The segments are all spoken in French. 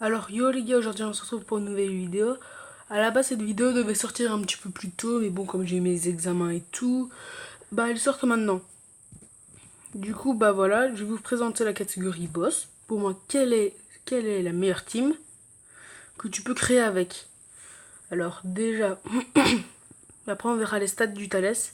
Alors yo les gars, aujourd'hui on se retrouve pour une nouvelle vidéo. À la base cette vidéo devait sortir un petit peu plus tôt, mais bon comme j'ai mes examens et tout, bah elle sort que maintenant. Du coup bah voilà, je vais vous présenter la catégorie boss. Pour moi, quelle est la meilleure team que tu peux créer avec. Alors déjà, après on verra les stats du Thalès.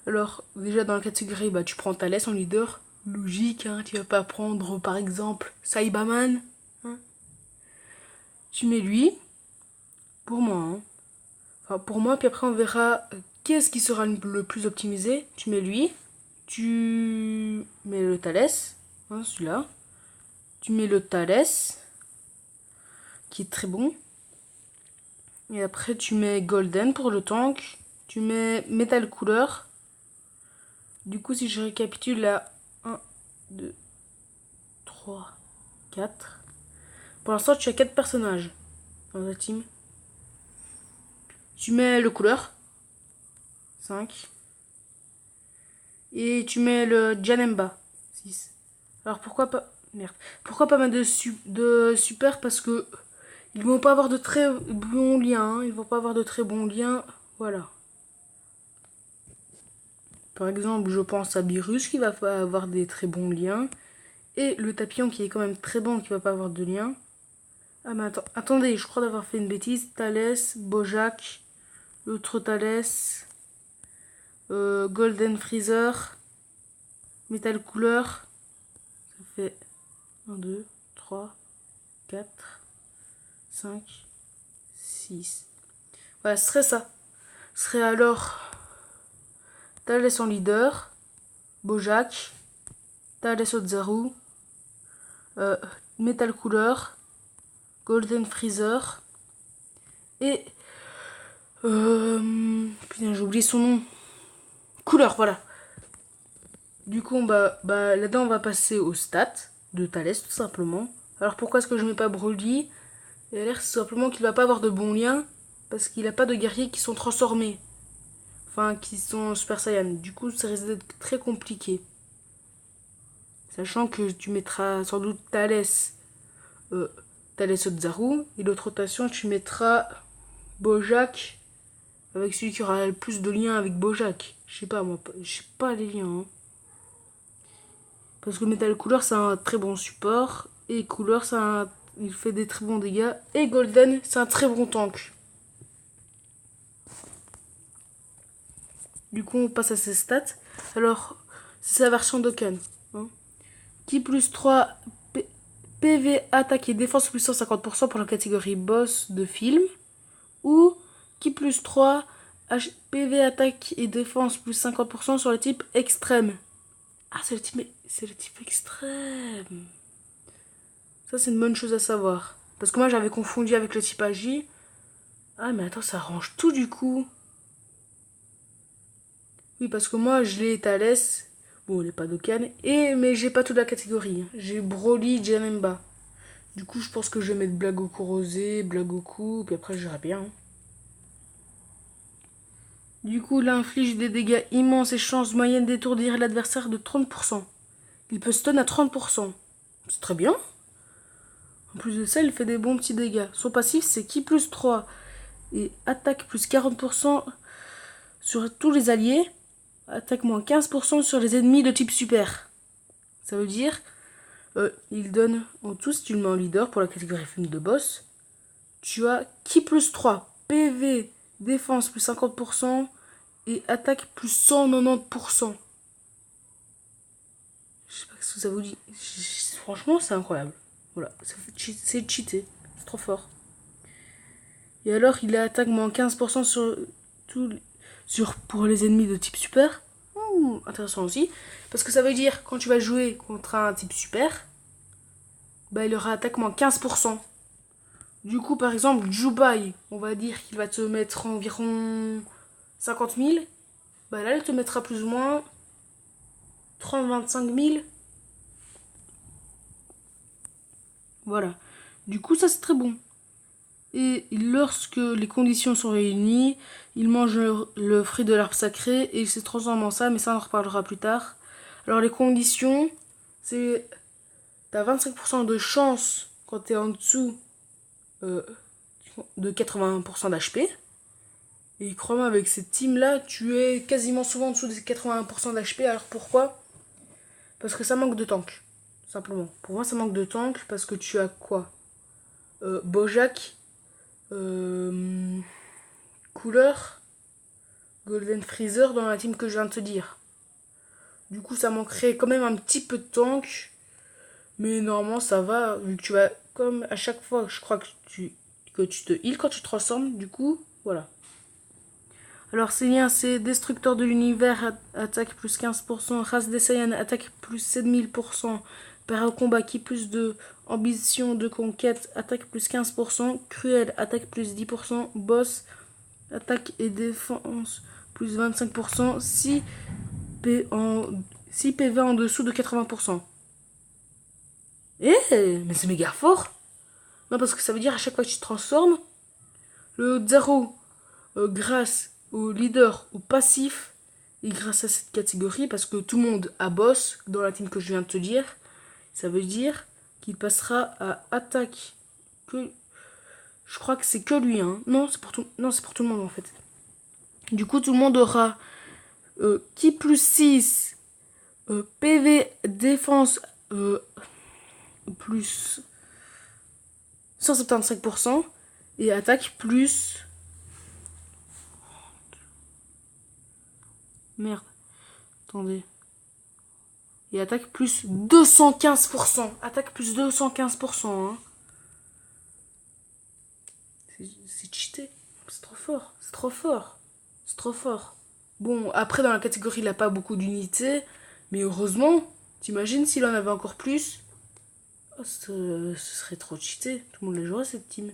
Alors déjà dans la catégorie, bah tu prends Thalès en leader. Logique, hein, tu vas pas prendre par exemple Saibaman. Hein. Tu mets lui, pour moi, hein. Enfin, pour moi, puis après on verra qu'est-ce qui sera le plus optimisé. Tu mets lui, tu mets le Thalès, hein, celui-là. Tu mets le Thalès, qui est très bon. Et après tu mets Golden pour le tank. Tu mets Metal Couleur. Du coup, si je récapitule là, 1, 2, 3, 4. Pour l'instant, tu as 4 personnages dans ta team. Tu mets le couleur, 5. Et tu mets le Janemba, 6. Alors pourquoi pas. Merde. Pourquoi pas mettre de super? Parce que ils vont pas avoir de très bons liens. Hein. Ils vont pas avoir de très bons liens. Voilà. Par exemple, je pense à Birus qui va pas avoir des très bons liens. Et le Tapillon qui est quand même très bon qui va pas avoir de lien. Ah mais attendez, je crois d'avoir fait une bêtise. Thalès, Bojack, l'autre Thalès, Golden Freezer, Metal Couleur. Ça fait 1, 2, 3, 4, 5, 6. Voilà, ce serait ça. Ce serait alors Thalès en leader, Bojack, Thalès Otzaru, euh, Metal Couleur, Golden Freezer et. Putain, j'ai oublié son nom. Couleur, voilà. Du coup, là-dedans, on va passer aux stats de Thalès, tout simplement. Alors pourquoi est-ce que je mets pas Broly? Il a l'air simplement qu'il va pas avoir de bons liens parce qu'il a pas de guerriers qui sont transformés. Enfin, qui sont Super Saiyan. Du coup, ça risque d'être très compliqué. Sachant que tu mettras sans doute Thalès, euh, Thalès Otzaru. Et l'autre rotation, tu mettras Bojack avec celui qui aura le plus de liens avec Bojack. Je sais pas, moi, je sais pas les liens. Hein. Parce que Metal Couleur, c'est un très bon support. Et Couleur, il fait des très bons dégâts. Et Golden, c'est un très bon tank. Du coup, on passe à ses stats. Alors, c'est sa version Dokkan. Hein. Qui plus 3 PV, attaque et défense plus 150% pour la catégorie boss de film. Ou qui plus 3 PV, attaque et défense plus 50% sur le type extrême. Ah, c'est le type extrême. Ça, c'est une bonne chose à savoir. Parce que moi, j'avais confondu avec le type AJ. Ah, mais attends, ça range tout du coup. Oui, parce que moi, je l'ai Thalès. Bon, il n'est pas Dokkan. Mais j'ai pas toute la catégorie. J'ai Broly, Janemba. Du coup, je pense que je vais mettre Blagoku Rosé, Blagoku, puis après, j'irai bien. Hein. Du coup, il inflige des dégâts immenses et chance moyenne d'étourdir l'adversaire de 30%. Il peut stun à 30%. C'est très bien. En plus de ça, il fait des bons petits dégâts. Son passif, c'est Ki plus 3 et attaque plus 40% sur tous les alliés. Attaque moins 15% sur les ennemis de type super. Ça veut dire, il donne en tout, si tu le mets en leader pour la catégorie film de boss, tu as Ki plus 3, PV, défense plus 50% et attaque plus 190%. Je sais pas ce que ça vous dit. Franchement, c'est incroyable. Voilà, c'est cheaté. C'est trop fort. Et alors, il attaque moins 15% pour les ennemis de type super. Intéressant aussi. Parce que ça veut dire, quand tu vas jouer contre un type super, bah, il aura attaque moins 15%. Du coup, par exemple, Jubai, on va dire qu'il va te mettre environ 50 000. Bah là, il te mettra plus ou moins 30-25 000. Voilà. Du coup, ça c'est très bon. Et lorsque les conditions sont réunies, il mange le fruit de l'arbre sacré et il se transforme en ça, mais ça on en reparlera plus tard. Alors les conditions, c'est t'as 25% de chance quand t'es en dessous de 80% d'HP. Et crois-moi, avec cette team-là, tu es quasiment souvent en dessous des 80% d'HP. Alors pourquoi? Parce que ça manque de tank. Simplement. Pour moi, ça manque de tank parce que tu as quoi? Bojack, Cooler, Golden Freezer dans la team que je viens de te dire. Du coup, ça manquerait quand même un petit peu de tank. Mais normalement, ça va. Vu que tu vas, comme à chaque fois, je crois que tu te heal quand tu te transformes. Du coup, voilà. Alors, ces liens, c'est Destructeur de l'univers, attaque plus 15%. Race des Saiyans, attaque plus 7000%. Combat qui plus de ambition de conquête, attaque plus 15%. Cruel, attaque plus 10%. Boss, attaque et défense plus 25%. 6 PV en dessous de 80%. Mais c'est méga fort. Non, parce que ça veut dire à chaque fois que tu te transformes, le 0, grâce au leader, au passif, et grâce à cette catégorie, parce que tout le monde a boss dans la team que je viens de te dire, ça veut dire qu'il passera à attaque que... Je crois que c'est que lui, hein. Non, c'est pour tout le monde, en fait. Du coup, tout le monde aura qui plus 6, PV, défense, plus 175%, et attaque plus... Merde. Attendez. Et attaque plus 215%. Attaque plus 215%. Hein. C'est cheaté. C'est trop fort. C'est trop fort. C'est trop fort. Bon, après, dans la catégorie, il n'a pas beaucoup d'unités. Mais heureusement, t'imagines s'il en avait encore plus? Oh, ce serait trop cheaté. Tout le monde la jouerait, cette team.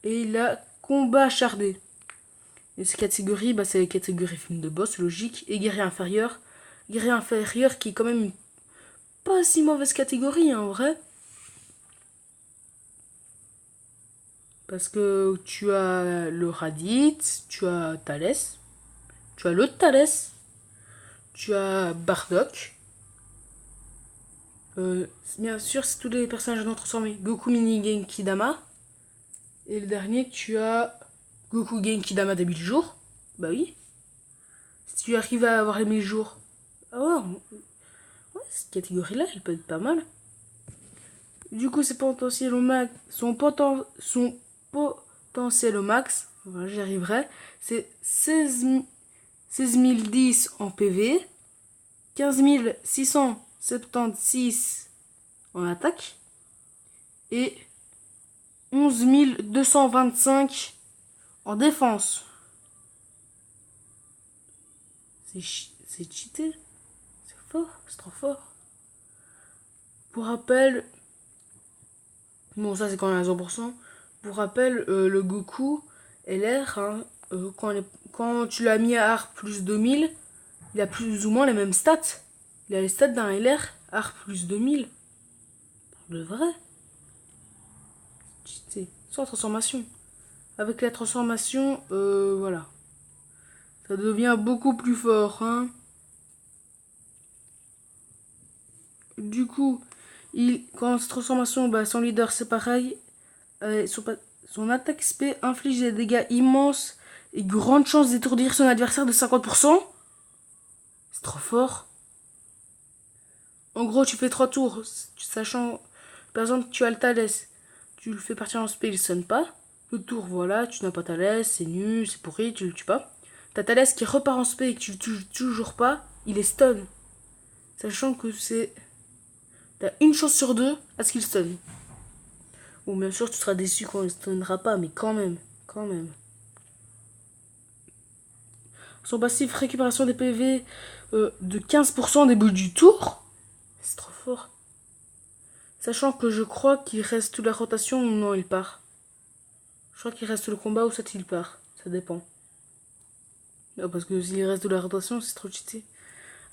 Et il a combat acharné. Et ces catégories, bah, c'est les catégories film de boss, logique. Et guerrier inférieur. Guerrier inférieur qui est quand même une pas si mauvaise catégorie, hein, en vrai. Parce que tu as le Raditz, tu as Thalès, tu as l'autre Thalès, tu as Bardock. Bien sûr, c'est tous les personnages non transformés. Goku Mini Genki Dama. Et le dernier, tu as Goku Genki Dama des 1000 jours. Bah oui. Si tu arrives à avoir les 1000 jours. Ah ouais, cette catégorie-là, elle peut être pas mal. Du coup, son potentiel au max, son potentiel au max, voilà, j'y arriverai, c'est 16 010 en PV, 15 676 en attaque et 11 225 en défense. C'est cheaté. C'est fort, c'est trop fort. Pour rappel, bon, ça c'est quand même à 100%. Pour rappel, le Goku LR, hein, quand tu l'as mis à AR plus 2000, il a plus ou moins les mêmes stats. Il a les stats d'un LR AR plus 2000. Pour de vrai. Sans transformation. Avec la transformation, voilà. Ça devient beaucoup plus fort, hein. Du coup, quand cette transformation, bah, son leader c'est pareil. Son attaque SP inflige des dégâts immenses et grande chance d'étourdir son adversaire de 50%. C'est trop fort. En gros, tu fais 3 tours, sachant, par exemple, tu as le Thalès. Tu le fais partir en SP, il sonne pas. Le tour, voilà, tu n'as pas Thalès, c'est nul, c'est pourri, tu le tues pas. T'as Thalès qui repart en SP et que tu le tues toujours pas, il est stun. Sachant que c'est... T'as une chance sur 2 à ce qu'il stun. Bon, bien sûr, tu seras déçu quand il stunnera pas, mais quand même, quand même. Son passif, récupération des PV de 15% au début du tour. C'est trop fort. Sachant que je crois qu'il reste toute la rotation ou non, il part. Je crois qu'il reste le combat ou soit il part. Ça dépend. Non, parce que s'il reste de la rotation, c'est trop cheaté.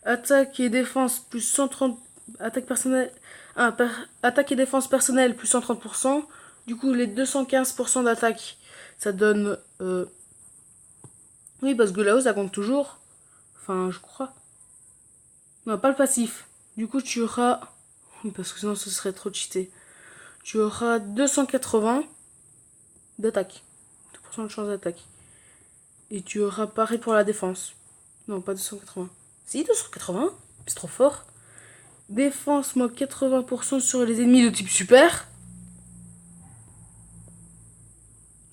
Attaque et défense plus 130. Attaque personnelle. Attaque et défense personnelle plus 130%. Du coup, les 215% d'attaque, ça donne... Oui, parce que là-haut, ça compte toujours. Enfin, je crois. Non, pas le passif. Du coup, tu auras... Parce que sinon, ce serait trop cheaté. Tu auras 280. d'attaque. 2% de chance d'attaque. Et tu auras pareil pour la défense. Non, pas 280. Si, 280. C'est trop fort. Défense, moins 80% sur les ennemis de type super.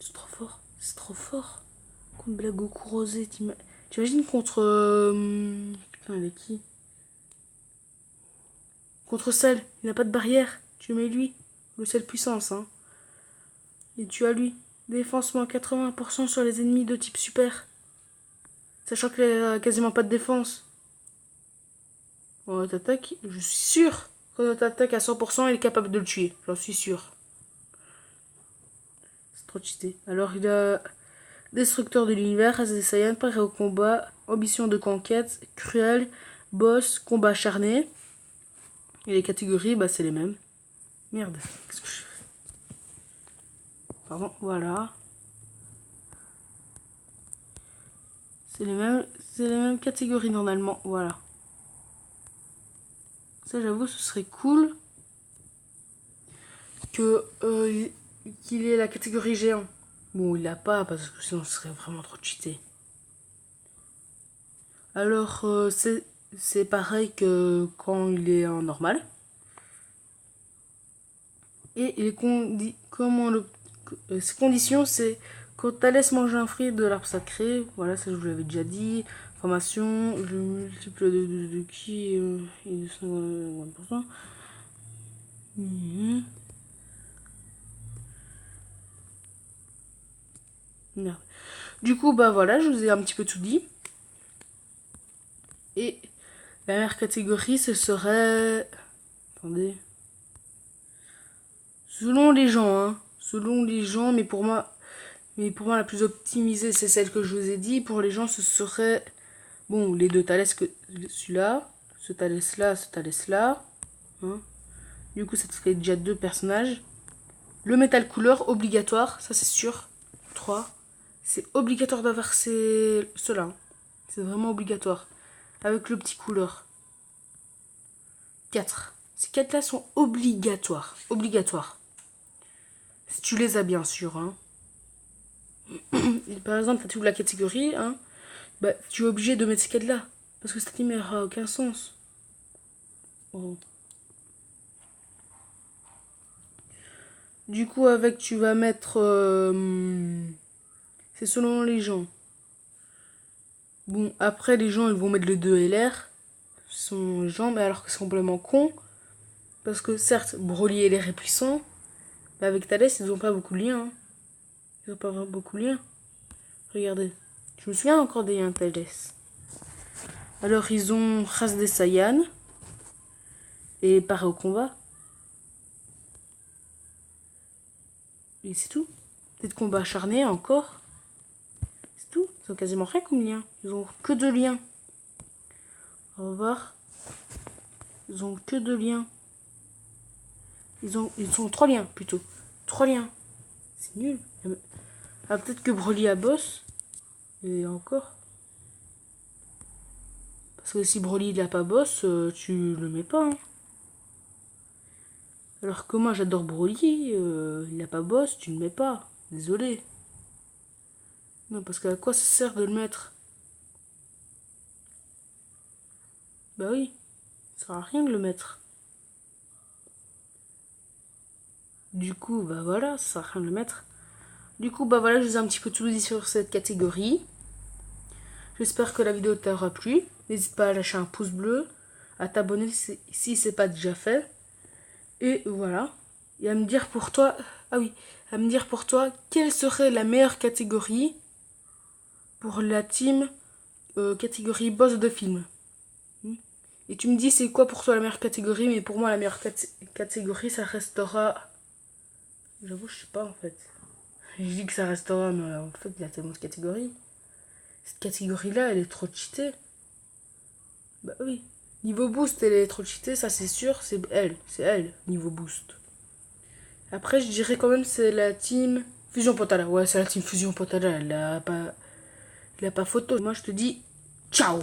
C'est trop fort. C'est trop fort. Contre Blagoku Rosé, t'imagines contre... Putain, elle est qui? Contre Cell, il n'a pas de barrière. Tu mets lui. Le Cell puissance, hein. Et tu as lui. Défense moins 80% sur les ennemis de type super. Sachant qu'il a quasiment pas de défense. On t'attaque, je suis sûr. Quand on t'attaque à 100%, il est capable de le tuer. J'en suis sûr. C'est trop cheaté. Alors il a Destructeur de l'univers, race des Saiyans, prêt au combat, ambition de conquête, cruel, boss, combat acharné. Et les catégories, bah c'est les mêmes. Merde, qu'est-ce que je fais? Pardon, voilà. C'est les mêmes catégories normalement, voilà. Ça j'avoue ce serait cool que qu'il ait la catégorie géant. Bon, il l'a pas parce que sinon ce serait vraiment trop cheaté. Alors c'est pareil que quand il est en normal. Et ses conditions, c'est quand Thalès mange un fruit de l'arbre sacré. Voilà, ça je vous l'avais déjà dit. Formation, le multiple de qui est de 50%. Merde. Du coup, bah voilà, je vous ai un petit peu tout dit. Et la meilleure catégorie, ce serait... Attendez. Selon les gens, hein. Selon les gens, mais pour moi, la plus optimisée, c'est celle que je vous ai dit. Pour les gens, ce serait... Bon, les deux Thalès, celui-là, ce Thalès-là, ce Thalès-là. Hein. Du coup, ça te fait déjà 2 personnages. Le métal couleur, obligatoire, ça c'est sûr. 3. C'est obligatoire d'avoir ceux-là. Hein. C'est vraiment obligatoire. Avec le petit couleur. 4. Ces 4-là sont obligatoires. Obligatoires. Si tu les as, bien sûr. Hein. Par exemple, tu ouvres la catégorie, hein, bah, tu es obligé de mettre ces 4-là. Parce que cette team n'aura aucun sens. Oh. Du coup, avec, tu vas mettre... c'est selon les gens. Bon, après, les gens, ils vont mettre le 2 LR. Ce sont les gens, mais alors que c'est complètement con. Parce que, certes, Broly et LR est puissant. Mais avec Thalès, ils n'ont pas beaucoup de liens. Hein. Ils n'ont pas vraiment beaucoup de liens. Regardez. Je me souviens encore des liens Thalès. Alors, ils ont race des Saiyans. Et pareil au combat. Et c'est tout. Peut-être combat acharné encore. C'est tout. Ils ont quasiment rien comme lien. Ils ont que 2 liens. Au revoir. Ils ont que 2 liens. Ils sont 3 liens plutôt. 3 liens. C'est nul. Ah, peut-être que Broly a boss. Et encore. Parce que si Broly il a pas boss, tu le mets pas. Hein. Alors que moi j'adore Broly, il a pas boss, tu le mets pas. Désolé. Non, parce qu'à quoi ça sert de le mettre? Bah oui, ça sert à rien de le mettre. Du coup, bah voilà, ça sert à rien de le mettre. Du coup, bah voilà, je vous ai un petit peu tout dit sur cette catégorie. J'espère que la vidéo t'aura plu. N'hésite pas à lâcher un pouce bleu, à t'abonner si c'est pas déjà fait. Et voilà. Et à me dire pour toi... Ah oui, à me dire pour toi, quelle serait la meilleure catégorie pour la team catégorie boss de film. Et tu me dis c'est quoi pour toi la meilleure catégorie, mais pour moi la meilleure catégorie ça restera... J'avoue je sais pas en fait. Je dis que ça restera, mais en fait il y a tellement de catégories. Cette catégorie là elle est trop cheatée. Bah oui. Niveau boost elle est trop cheatée, ça c'est sûr, c'est elle, niveau boost. Après je dirais quand même c'est la team Fusion Potala. Ouais c'est la team Fusion Potala, elle a pas photo. Moi je te dis ciao.